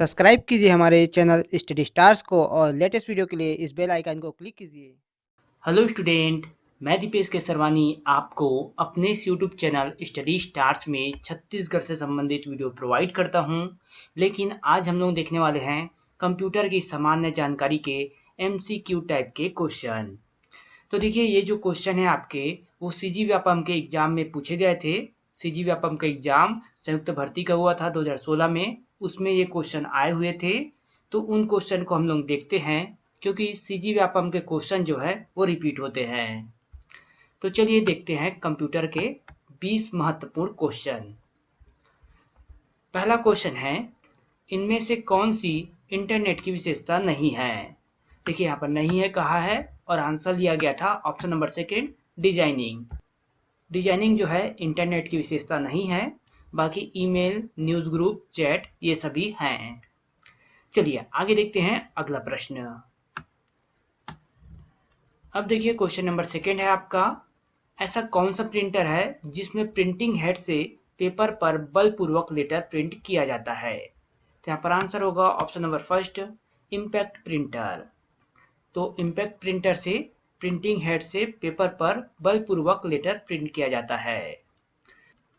Subscribe कीजिए हमारे channel study stars को और लेटेस्ट वीडियो के लिए इस बेल आइकन को क्लिक कीजिए। हेलो स्टूडेंट, मैं दीपेश केसरवानी आपको अपने इस यूट्यूब चैनल स्टडी स्टार्स में छत्तीसगढ़ से संबंधित वीडियो प्रोवाइड करता हूं। लेकिन आज हम लोग देखने वाले हैं कंप्यूटर की सामान्य जानकारी के एमसीक्यू टाइप के क्वेश्चन। तो देखिए, ये जो क्वेश्चन है आपके वो सीजी व्यापम के एग्जाम में पूछे गए थे। सीजी व्यापम का एग्जाम संयुक्त भर्ती का हुआ था 2016 में, उसमें ये क्वेश्चन आए हुए थे। तो उन क्वेश्चन को हम लोग देखते हैं, क्योंकि सीजी व्यापम के क्वेश्चन जो है वो रिपीट होते हैं। तो चलिए देखते हैं कंप्यूटर के 20 महत्वपूर्ण क्वेश्चन। पहला क्वेश्चन है, इनमें से कौन सी इंटरनेट की विशेषता नहीं है। देखिए यहाँ पर नहीं है कहा है और आंसर लिया गया था option number second, designing. Designing जो है इंटरनेट की विशेषता नहीं है, बाकी ईमेल, न्यूज ग्रुप, चैट ये सभी हैं। चलिए आगे देखते हैं अगला प्रश्न। अब देखिए क्वेश्चन नंबर सेकेंड है आपका, ऐसा कौन सा प्रिंटर है जिसमें प्रिंटिंग हेड से पेपर पर बलपूर्वक लेटर प्रिंट किया जाता है। तो यहाँ पर आंसर होगा option number first, impact printer. तो इम्पैक्ट प्रिंटर से प्रिंटिंग हेड से पेपर पर बलपूर्वक लेटर प्रिंट किया जाता है।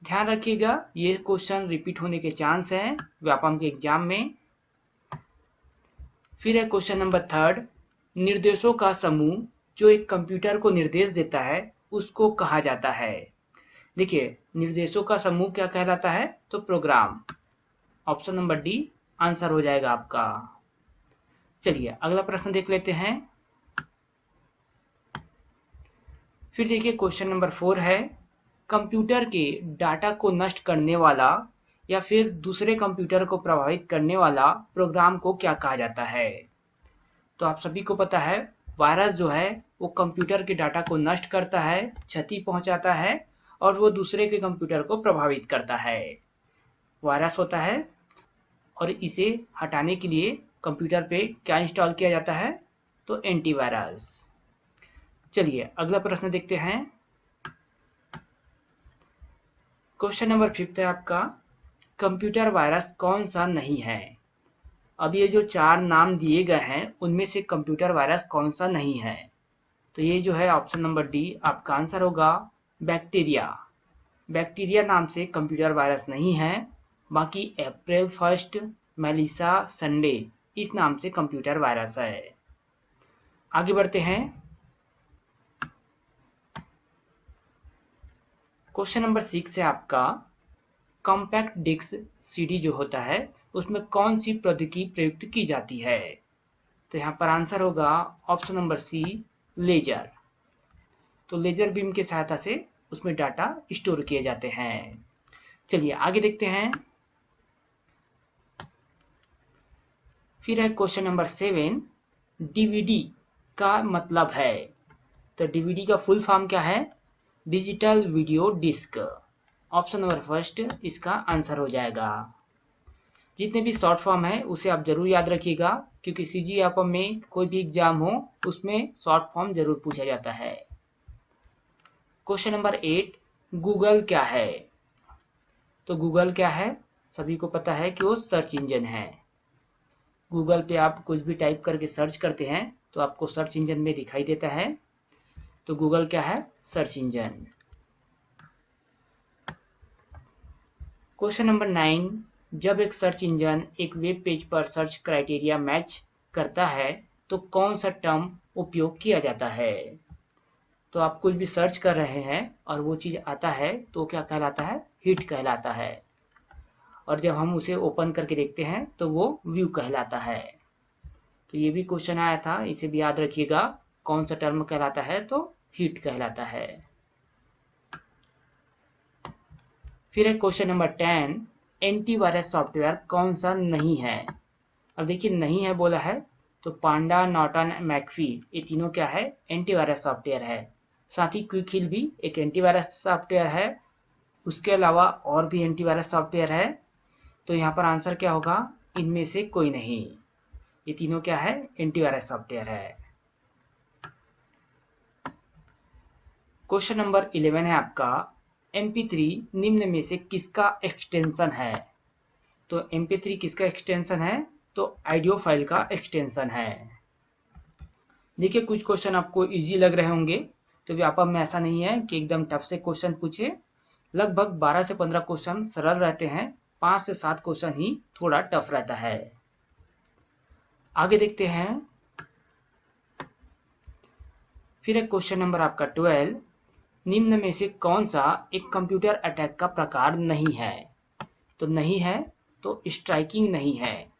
ध्यान रखिएगा, ये क्वेश्चन रिपीट होने के चांस हैं व्यापम के एग्जाम में। फिर है क्वेश्चन नंबर थर्ड, निर्देशों का समूह जो एक कंप्यूटर को निर्देश देता है उसको कहा जाता है। देखिए निर्देशों का समूह क्या कहलाता है, तो program. Option number D answer हो जाएगा आपका। चलिए अगला प्रश्न देख लेते हैं। फिर देखिए क्वेश्चन नंबर 4 है, कंप्यूटर के डाटा को नष्ट करने वाला या फिर दूसरे कंप्यूटर को प्रभावित करने वाला प्रोग्राम को क्या कहा जाता है। तो आप सभी को पता है वायरस जो है वो कंप्यूटर के डाटा को नष्ट करता है, क्षति पहुंचाता है और वो दूसरे के कंप्यूटर को प्रभावित करता है। वायरस होता है और इसे हटाने के लिए कंप्यूटर पे क्या इंस्टॉल किया जाता है, तो एंटीवायरस। चलिए अगला प्रश्न देखते हैं। क्वेश्चन नंबर 5 है आपका, कंप्यूटर वायरस कौन सा नहीं है। अब ये जो 4 नाम दिए गए हैं उनमें से कंप्यूटर वायरस कौन सा नहीं है। तो ये जो है ऑप्शन नंबर डी आपका आंसर होगा, बैक्टीरिया। बैक्टीरिया नाम से कंप्यूटर वायरस नहीं है, बाकी अप्रैल 1, मेलिसा, संडे इस नाम से कंप्यूटर वायरस है। आगे बढ़ते हैं। क्वेश्चन नंबर 6 है आपका, कॉम्पैक्ट डिस्क सीडी जो होता है उसमें कौन सी प्रौद्योगिकी प्रयुक्त की जाती है। तो यहाँ पर आंसर होगा ऑप्शन नंबर सी, लेजर। तो लेजर बीम की सहायता से उसमें डाटा स्टोर किए जाते हैं। चलिए आगे देखते हैं। फिर है क्वेश्चन नंबर 7, डीवीडी का मतलब है। तो डीवीडी का फुल फॉर्म क्या है, digital video disc. Option number first इसका आंसर हो जाएगा। जितने भी शॉर्ट फॉर्म है उसे आप जरूर याद रखिएगा, क्योंकि सीजी व्यापम में कोई भी एग्जाम हो उसमें शॉर्ट फॉर्म जरूर पूछा जाता है। क्वेश्चन नंबर 8, गूगल क्या है। तो गूगल क्या है, सभी को पता है कि वो सर्च इंजन है। गूगल पे आप कुछ भी टाइप करके सर्च करते हैं तो आपको सर्च इंजन में दिखाई देता है। तो गूगल क्या है, सर्च इंजन। क्वेश्चन नंबर 9, जब एक सर्च इंजन एक वेब पेज पर सर्च क्राइटेरिया मैच करता है तो कौन सा टर्म उपयोग किया जाता है। तो आप कुछ भी सर्च कर रहे हैं और वो चीज आता है तो क्या कहलाता है, हिट कहलाता है। और जब हम उसे ओपन करके देखते हैं तो वो व्यू कहलाता है। तो ये भी क्वेश्चन आया था, इसे भी याद रखिएगा, कौन सा टर्म कहलाता है, तो हिट कहलाता है। फिर है क्वेश्चन नंबर 10, एंटीवायरस सॉफ्टवेयर कौन सा नहीं है। अब देखिए नहीं है बोला है तो पांडा, नॉर्टन, मैकफी ये तीनों क्या है, एंटीवायरस सॉफ्टवेयर है। साथ ही क्विक हिल भी एक एंटीवायरस सॉफ्टवेयर है। उसके अलावा और भी एंटीवायरस सॉफ्टवेयर है। तो यहाँ पर आंसर क्या होगा, इनमें से कोई नहीं। ये तीनों क्या है, एंटीवायरस सॉफ्टवेयर है। क्वेश्चन नंबर 11 है आपका, MP3 निम्न में से किसका एक्सटेंशन है। तो MP3 किसका एक्सटेंशन है? तो ऑडियो फाइल का एक्सटेंशन है। देखिए कुछ क्वेश्चन आपको इजी लग रहे होंगे, तो व्यापम में ऐसा नहीं है कि एकदम टफ से क्वेश्चन पूछे। लगभग 12 से 15 क्वेश्चन सरल रहते हैं, 5 से 7 क्वेश्चन ही थोड़ा टफ रहता है। आगे देखते हैं। फिर एक क्वेश्चन नंबर आपका 12, निम्न में से कौन सा एक कंप्यूटर अटैक का प्रकार नहीं है? तो नहीं है तो स्ट्राइकिंग नहीं है।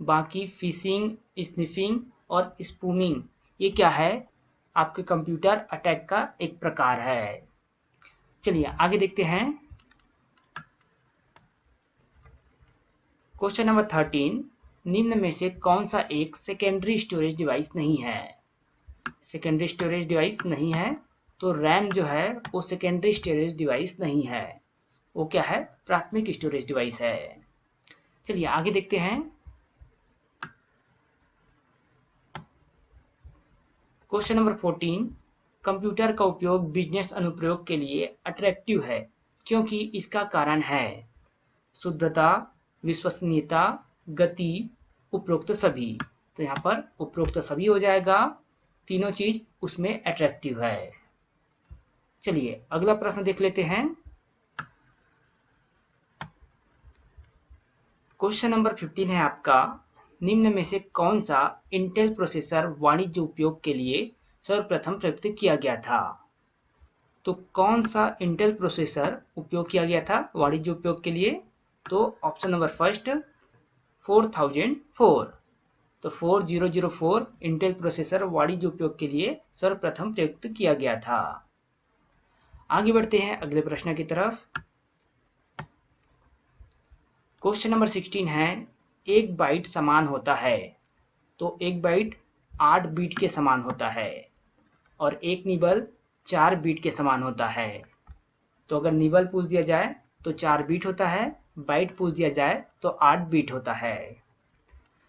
बाकी फिशिंग, स्निफिंग और स्पूमिंग ये क्या है? आपके कंप्यूटर अटैक का एक प्रकार है। चलिए आगे देखते हैं। क्वेश्चन नंबर 13, निम्न में से कौन सा एक सेकेंडरी स्टोरेज डिवाइस नहीं है? सेकेंडरी स्टोरेज डिवाइस नहीं है तो रैम जो है वो सेकेंडरी स्टोरेज डिवाइस नहीं है, वो क्या है? प्राथमिक स्टोरेज डिवाइस है। चलिए आगे देखते हैं। क्वेश्चन नंबर 14, कंप्यूटर का उपयोग बिजनेस अनुप्रयोग के लिए अट्रैक्टिव है क्योंकि इसका कारण है शुद्धता, विश्वसनीयता, गति, उपरोक्त सभी। तो यहाँ पर उपरोक्त सभी हो जाएगा, तीनों चीज उसमें अट्रैक्टिव है। चलिए अगला प्रश्न देख लेते हैं। क्वेश्चन नंबर 15 है आपका, निम्न में से कौन सा इंटेल प्रोसेसर वाणिज्य उपयोग के लिए सर्वप्रथम प्रयुक्त किया गया था? तो कौन सा इंटेल प्रोसेसर उपयोग किया गया था वाणिज्य उपयोग के लिए? तो ऑप्शन नंबर फर्स्ट 4004। तो 4004 इंटेल प्रोसेसर वाणिज्य उपयोग के लिए सर्वप्रथम प्रयुक्त किया गया था। आगे बढ़ते हैं अगले प्रश्न की तरफ। क्वेश्चन नंबर 16 है, एक बाइट समान होता है। तो एक बाइट 8 बीट के समान होता है और एक निबल 4 बीट के समान होता है। तो अगर निबल पूछ दिया जाए तो 4 बीट होता है, बाइट पूछ दिया जाए तो 8 बीट होता है।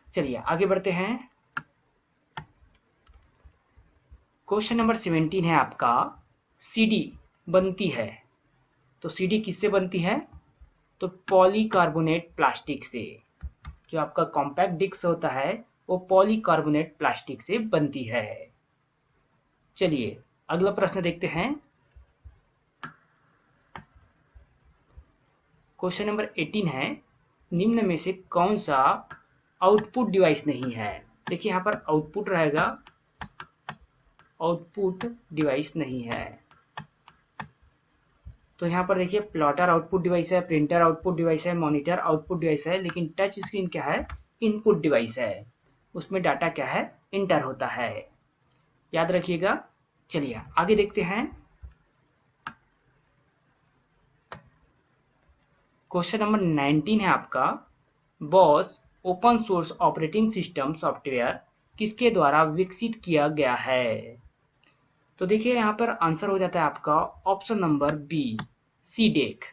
चलिए आगे बढ़ते हैं। क्वेश्चन नंबर 17 है आपका, सीडी बनती है। तो सीडी किससे बनती है? तो पॉलीकार्बोनेट प्लास्टिक से। जो आपका कॉम्पैक्ट डिस्क होता है वो पॉलीकार्बोनेट प्लास्टिक से बनती है। चलिए अगला प्रश्न देखते हैं। क्वेश्चन नंबर 18 है, निम्न में से कौन सा आउटपुट डिवाइस नहीं है? देखिए यहाँ पर आउटपुट रहेगा, आउटपुट डिवाइस नहीं है। तो यहाँ पर देखिए प्लॉटर आउटपुट डिवाइस है, प्रिंटर आउटपुट डिवाइस है, मॉनिटर आउटपुट डिवाइस है, लेकिन टच स्क्रीन क्या है? इनपुट डिवाइस है। उसमें डाटा क्या है? इंटर होता है, याद रखिएगा। चलिए आगे देखते हैं। क्वेश्चन नंबर 19 है आपका, boss open source operating system software किसके द्वारा विकसित किया गया है? तो देखिए यहाँ पर आंसर हो जाता है आपका ऑप्शन नंबर बी, सीडेक।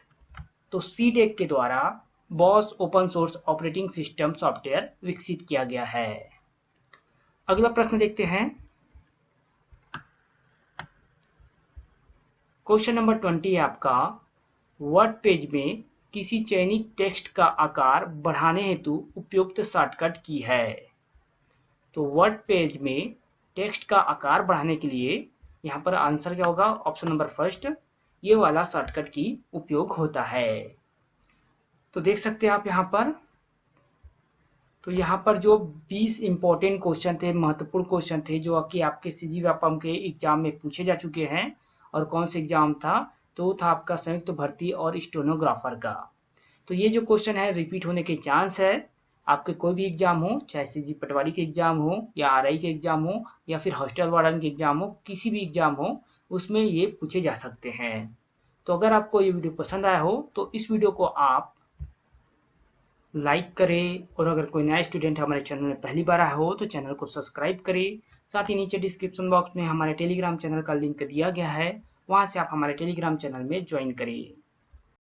तो सीडेक के द्वारा boss open source operating system software विकसित किया गया है। अगला प्रश्न देखते हैं। क्वेश्चन नंबर 20 है आपका, वर्ड पेज में किसी चयनित टेक्स्ट का आकार बढ़ाने हेतु उपयुक्त शॉर्टकट की है। तो वर्ड पेज में टेक्स्ट का आकार बढ़ाने के लिए यहाँ पर आंसर क्या होगा? ऑप्शन नंबर फर्स्ट, ये वाला शॉर्टकट की उपयोग होता है। तो देख सकते हैं आप यहाँ पर। तो यहाँ पर जो 20 इंपॉर्टेंट क्वेश्चन थे, महत्वपूर्ण क्वेश्चन थे जो कि आपके सीजी व्यापम के एग्जाम में पूछे जा चुके हैं। और कौन से एग्जाम था? तो था आपका संयुक्त भर्ती और स्टेनोग्राफर का। तो ये जो क्वेश्चन है रिपीट होने के चांस है। आपके कोई भी एग्जाम हो, चाहे सीजी पटवारी के एग्जाम हो या आरआई के एग्जाम हो या फिर हॉस्टल वार्डन के एग्जाम हो, किसी भी एग्जाम हो उसमें ये पूछे जा सकते हैं। तो अगर आपको ये वीडियो पसंद आया हो तो इस वीडियो को आप लाइक करें, और अगर कोई नया स्टूडेंट हमारे चैनल में पहली बार आया हो तो चैनल को सब्सक्राइब करें। साथ ही नीचे डिस्क्रिप्शन बॉक्स में हमारे टेलीग्राम चैनल का लिंक दिया गया है, वहां से आप हमारे टेलीग्राम चैनल में ज्वाइन करिए।